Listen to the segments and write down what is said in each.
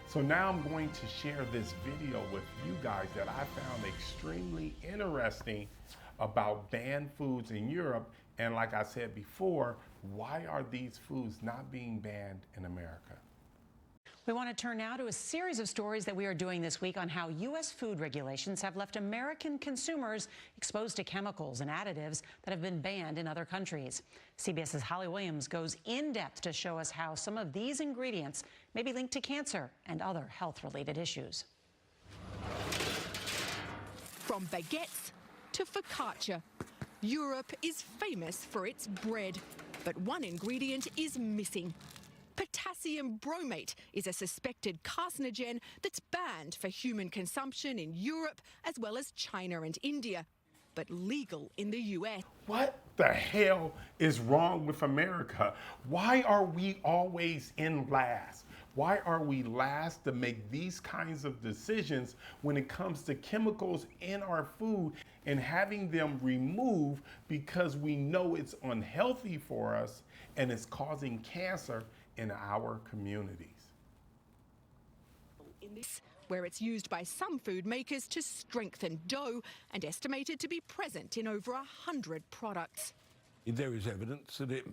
So now I'm going to share this video with you guys that I found extremely interesting about banned foods in Europe. And like I said before, why are these foods not being banned in America? We want to turn now to a series of stories that we are doing this week on how U.S. food regulations have left American consumers exposed to chemicals and additives that have been banned in other countries. CBS's Holly Williams goes in depth to show us how some of these ingredients may be linked to cancer and other health-related issues. From baguettes to focaccia, Europe is famous for its bread, but one ingredient is missing. Potassium bromate is a suspected carcinogen that's banned for human consumption in Europe as well as China and India, but legal in the US. What the hell is wrong with America? Why are we always in last? Why are we last to make these kinds of decisions when it comes to chemicals in our food and having them removed because we know it's unhealthy for us and it's causing cancer in our communities? Where it's used by some food makers to strengthen dough and estimated to be present in over 100 products. There is evidence that it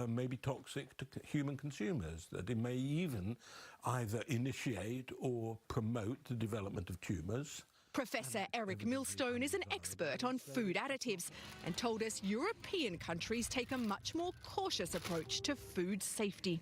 may be toxic to human consumers, that it may even either initiate or promote the development of tumours. Professor Eric Millstone is an expert on food additives and told us European countries take a much more cautious approach to food safety.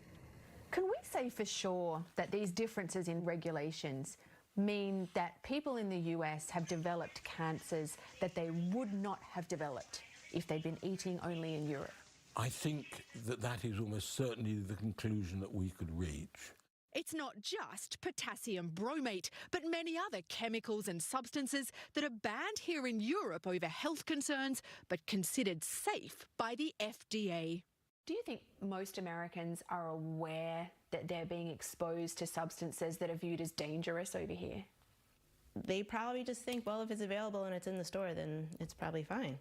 Can we say for sure that these differences in regulations mean that people in the US have developed cancers that they would not have developed if they'd been eating only in Europe? I think that that is almost certainly the conclusion that we could reach. It's not just potassium bromate, but many other chemicals and substances that are banned here in Europe over health concerns, but considered safe by the FDA. Do you think most Americans are aware that they're being exposed to substances that are viewed as dangerous over here? They probably just think, well, if it's available and it's in the store, then it's probably fine.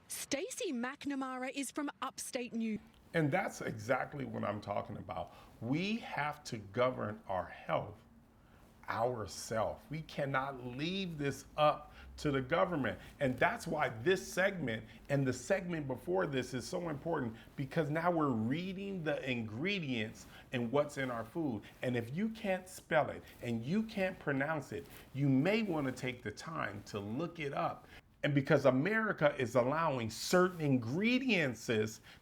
Stacey McNamara is from upstate New York. And that's exactly what I'm talking about. We have to govern our health ourselves. We cannot leave this up to the government. And that's why this segment and the segment before this is so important, because now we're reading the ingredients and what's in our food. And if you can't spell it and you can't pronounce it, you may want to take the time to look it up. And because America is allowing certain ingredients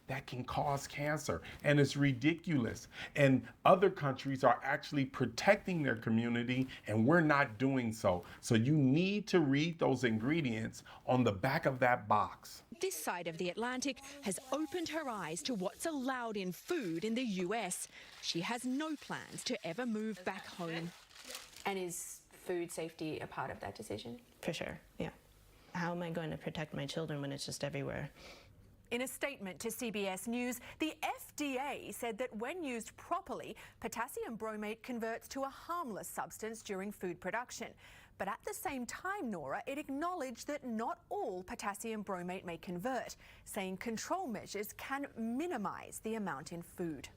that can cause cancer, and it's ridiculous. And other countries are actually protecting their community, and we're not doing so. So you need to read those ingredients on the back of that box. This side of the Atlantic has opened her eyes to what's allowed in food in the US. She has no plans to ever move back home. And is food safety a part of that decision? For sure, yeah. How am I going to protect my children when it's just everywhere? In a statement to CBS News, the FDA said that when used properly, potassium bromate converts to a harmless substance during food production. But at the same time, Nora, it acknowledged that not all potassium bromate may convert, saying control measures can minimize the amount in food.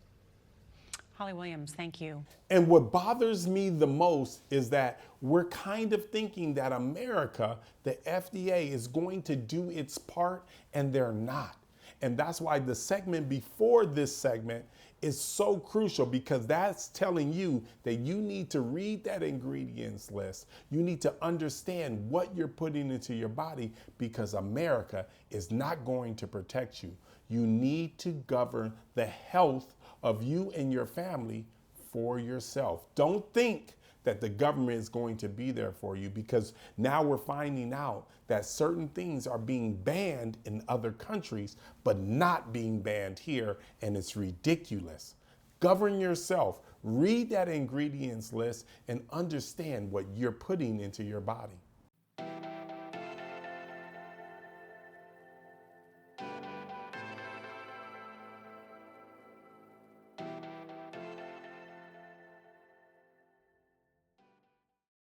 Holly Williams, thank you. And what bothers me the most is that we're kind of thinking that America, the FDA, is going to do its part, and they're not. And that's why the segment before this segment is so crucial, because that's telling you that you need to read that ingredients list. You need to understand what you're putting into your body, because America is not going to protect you. You need to govern the health of you and your family for yourself. Don't think that the government is going to be there for you, because now we're finding out that certain things are being banned in other countries, but not being banned here, and it's ridiculous. Govern yourself, read that ingredients list, and understand what you're putting into your body.